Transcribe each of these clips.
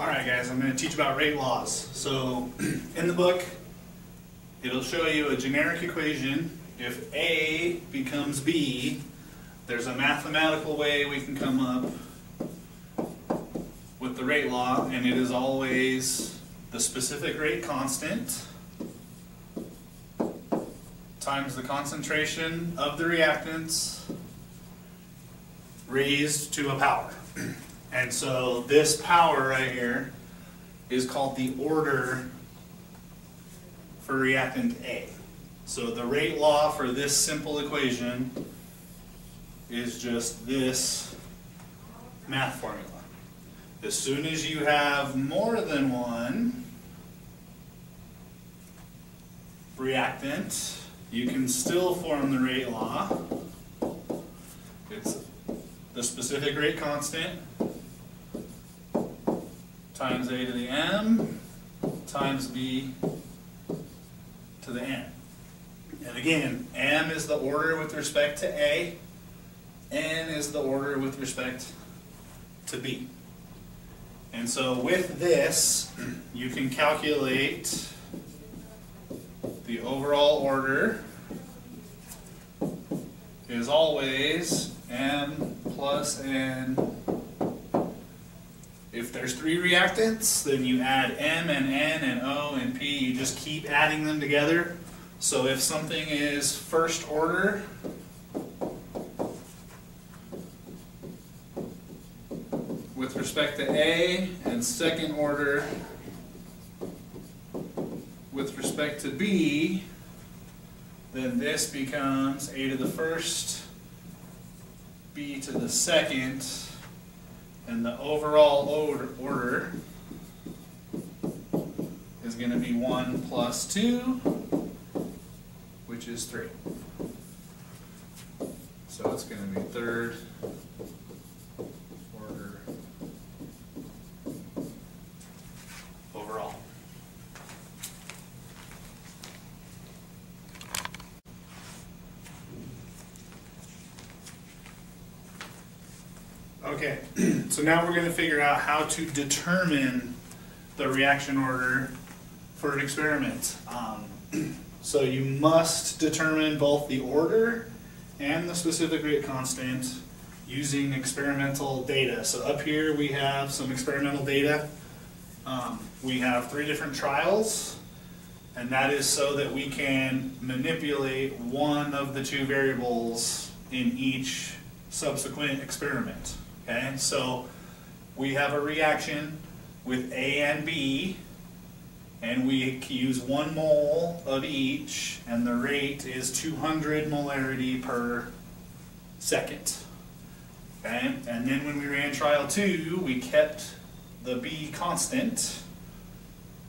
Alright guys, I'm going to teach about rate laws. So in the book it'll show you a generic equation. If A becomes B, there's a mathematical way we can come up with the rate law, and it is always the specific rate constant times the concentration of the reactants raised to a power. And so this power right here is called the order for reactant A. So the rate law for this simple equation is just this math formula. As soon as you have more than one reactant, you can still form the rate law. It's the specific rate constant times A to the M times B to the N. And again, M is the order with respect to A, N is the order with respect to B. And so with this, you can calculate the overall order is always M plus N. If there's three reactants, then you add M and N and O and P. You just keep adding them together. So if something is first order, with respect to A, and second order with respect to B, then this becomes A to the first, B to the second, and the overall order is going to be 1 plus 2, which is 3. So it's going to be third order overall. Okay, so now we're going to figure out how to determine the reaction order for an experiment. So you must determine both the order and the specific rate constant using experimental data. So up here we have some experimental data. We have 3 different trials, and that is so that we can manipulate one of the 2 variables in each subsequent experiment. Okay, so we have a reaction with A and B, and we use 1 mole of each, and the rate is 200 molarity per second. Okay, and then when we ran trial 2, we kept the B constant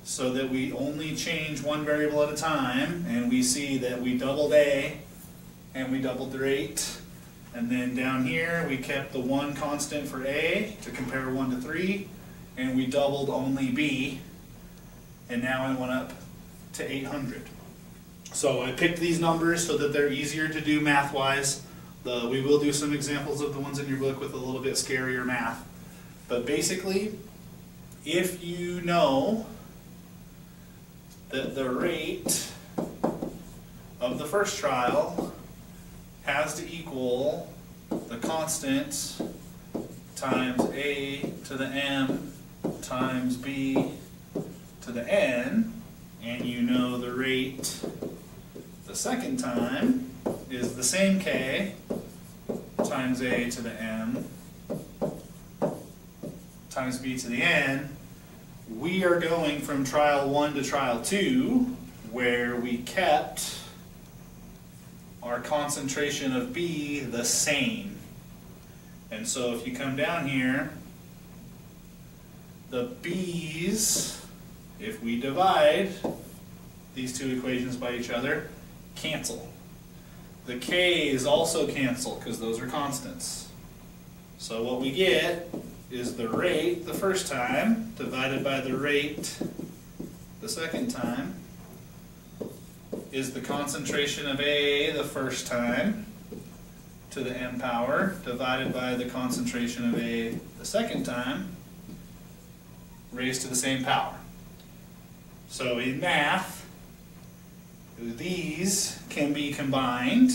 so that we only change one variable at a time, and we see that we doubled A and we doubled the rate. And then down here we kept the 1 constant for A to compare 1 to 3, and we doubled only B, and now it went up to 800. So I picked these numbers so that they're easier to do math-wise. We will do some examples of the ones in your book with a little bit scarier math. But basically, if you know that the rate of the first trial has to equal the constant times A to the M times B to the N, and you know the rate the second time is the same K times A to the M times B to the N, we are going from trial 1 to trial 2, where we kept our concentration of B the same. And so if you come down here, the B's, if we divide these 2 equations by each other, cancel. The K's also cancel because those are constants. So what we get is the rate the first time divided by the rate the second time is the concentration of A the first time to the m power divided by the concentration of A the second time raised to the same power. So in math, these can be combined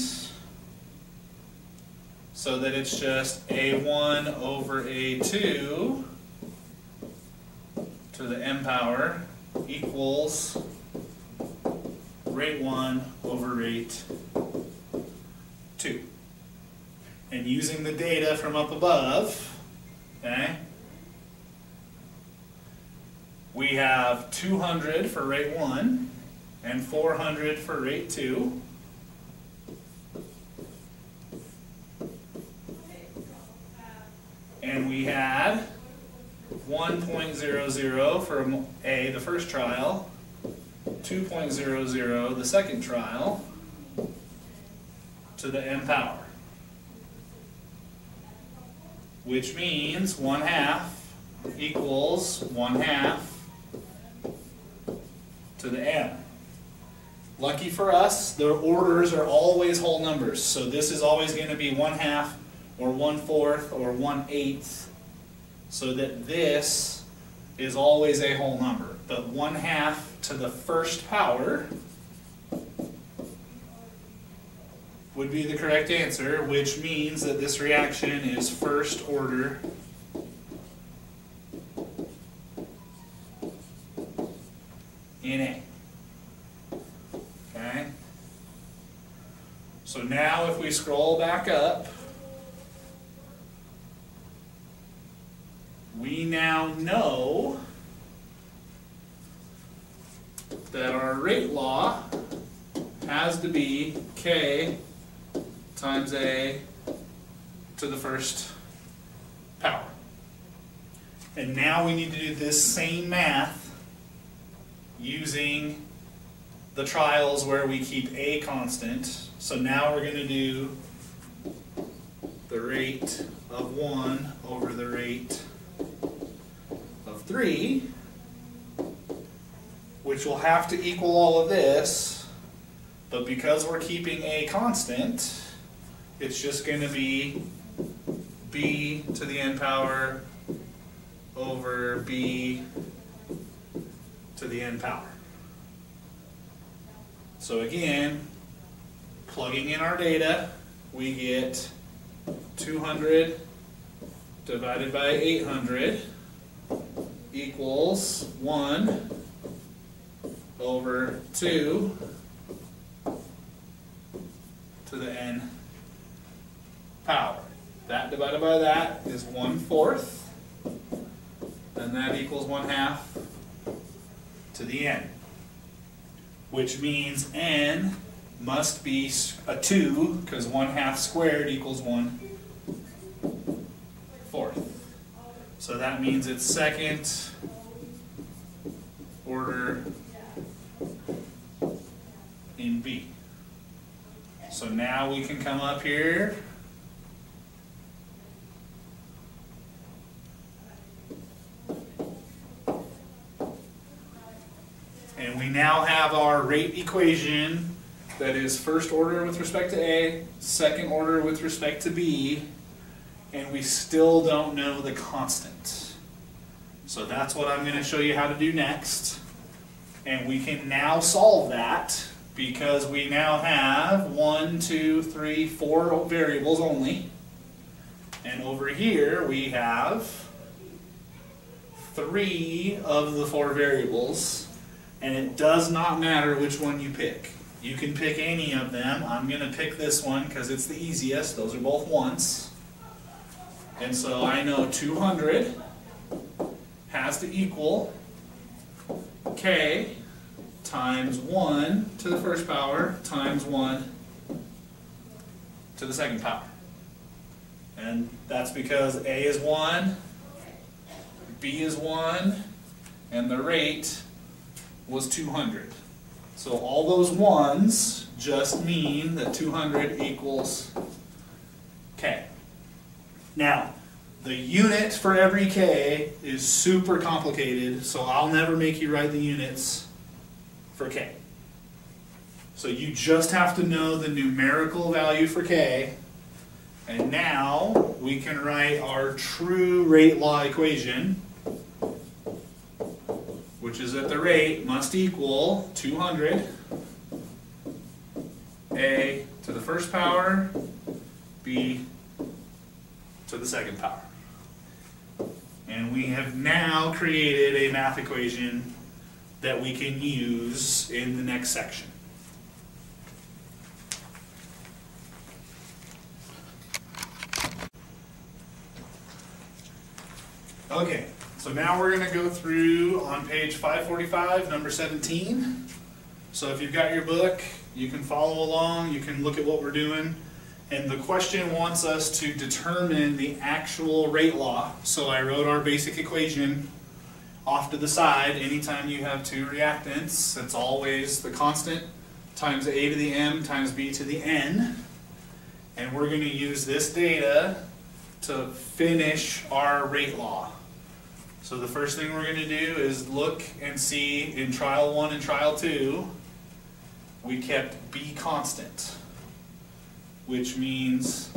so that it's just a1 over a2 to the n power equals rate 1 over rate 2. And using the data from up above, okay, we have 200 for rate 1 and 400 for rate 2. And we had 1.00 for A, the first trial, 2.00 the second trial, to the n power. Which means 1/2 equals 1/2 to the n. Lucky for us, the orders are always whole numbers. So this is always going to be 1/2 or 1/4 or 1/8. So that this is always a whole number. But 1/2 to the first power would be the correct answer, which means that this reaction is first order Na. Okay? So now if we scroll back up, we now know that our rate law has to be K times A to the first power. And now we need to do this same math using the trials where we keep A constant. So now we're going to do the rate of 1 over the rate of 3, which will have to equal all of this, but because we're keeping A constant, it's just going to be B to the n power over B to the n power. So again, plugging in our data, we get 200 divided by 800 equals 1 over 2 to the n power. That divided by that is 1/4, and that equals 1/2 to the n, which means n must be a 2, because 1/2 squared equals 1/4. So that means it's second order in B. So now we can come up here and we now have our rate equation that is first order with respect to A, second order with respect to B, and we still don't know the constant. So that's what I'm going to show you how to do next. And we can now solve that because we now have 1, 2, 3, 4 variables only. And over here we have 3 of the 4 variables, and it does not matter which one you pick. You can pick any of them. I'm going to pick this one because it's the easiest. Those are both ones. And so I know 200 has to equal K times 1 to the first power times 1 to the second power. And that's because A is 1, B is 1, and the rate was 200. So all those ones just mean that 200 equals K. Now, the unit for every K is super complicated, so I'll never make you write the units for K. So you just have to know the numerical value for K, and now we can write our true rate law equation, which is that the rate must equal 200 a to the first power, b to the second power. And we have now created a math equation that we can use in the next section. Okay, so now we're going to go through on page 545, number 17. So if you've got your book, you can follow along, you can look at what we're doing. And the question wants us to determine the actual rate law. So I wrote our basic equation off to the side. Anytime you have two reactants, it's always the constant times a to the m times b to the n. And we're going to use this data to finish our rate law. So the first thing we're going to do is look and see in trial 1 and trial 2, we kept b constant, which means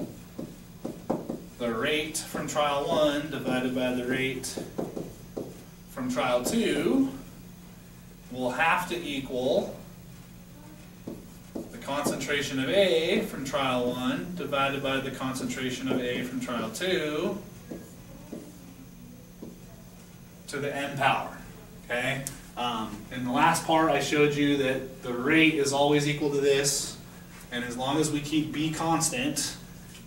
the rate from trial 1 divided by the rate from trial 2 will have to equal the concentration of A from trial 1 divided by the concentration of A from trial 2 to the n power. Okay? In the last part I showed you that the rate is always equal to this, and as long as we keep b constant,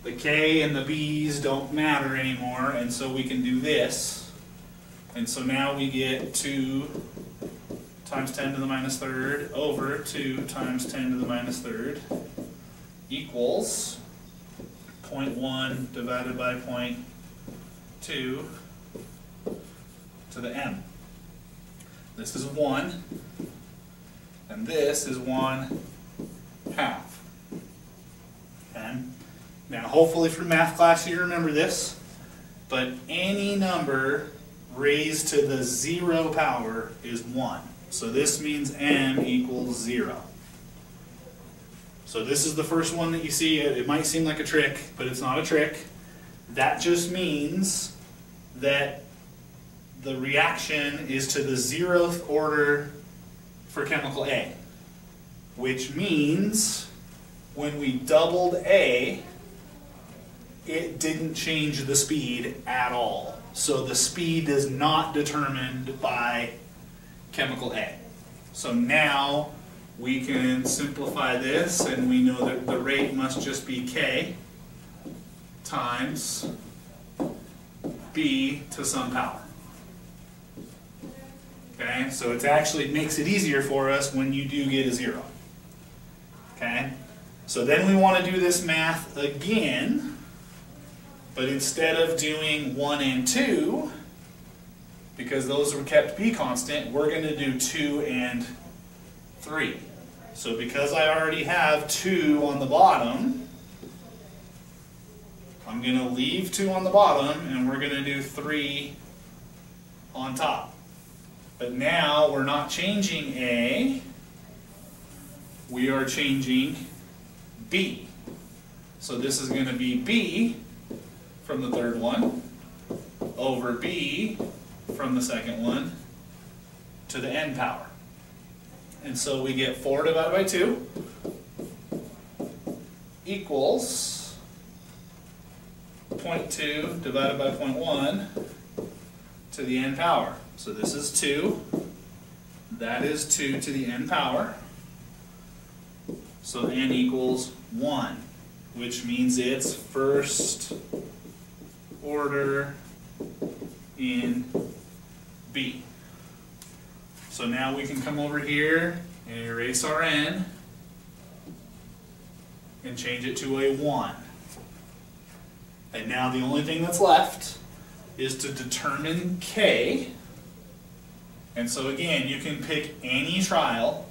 the k and the b's don't matter anymore, and so we can do this. And so now we get 2 times 10 to the minus third over 2 times 10 to the minus third equals 0.1 divided by 0.2 to the m. This is 1, and this is 1/2. Okay? Now hopefully from math class you remember this, but any number raised to the 0 power is 1. So this means m equals 0. So this is the first one that you see. It might seem like a trick, but it's not a trick. That just means that the reaction is to the 0th order for chemical A, which means when we doubled A, it didn't change the speed at all. So the speed is not determined by chemical A. So now we can simplify this, and we know that the rate must just be K times B to some power. Okay, so it actually makes it easier for us when you do get a 0. Okay, so then we want to do this math again, but instead of doing 1 and 2, because those were kept b constant, we're going to do 2 and 3. So because I already have 2 on the bottom, I'm going to leave 2 on the bottom, and we're going to do 3 on top. But now we're not changing A, we are changing B. So this is going to be B from the third one over B from the second one to the n power. And so we get 4 divided by 2 equals 0.2 divided by 0.1 to the n power. So this is 2, that is 2 to the n power, so n equals 1, which means it's first order in B. So now we can come over here and erase our n and change it to a 1. And now the only thing that's left is to determine K. And so again, you can pick any trial.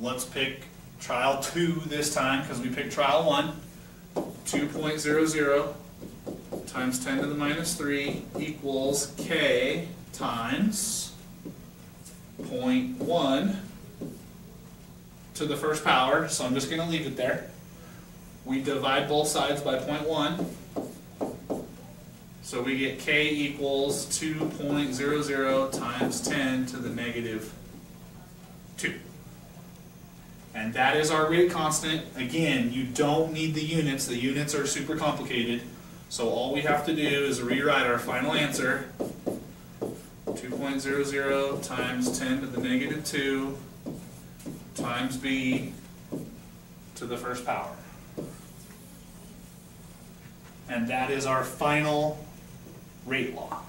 Let's pick trial 2 this time because we picked trial 1. 2.00 times 10 to the minus 3 equals K times 0.1 to the first power. So I'm just going to leave it there. We divide both sides by 0.1. So we get k equals 2.00 times 10 to the negative 2. And that is our rate constant. Again, you don't need the units. The units are super complicated. So all we have to do is rewrite our final answer. 2.00 times 10 to the negative 2 times b to the first power. And that is our final rate law.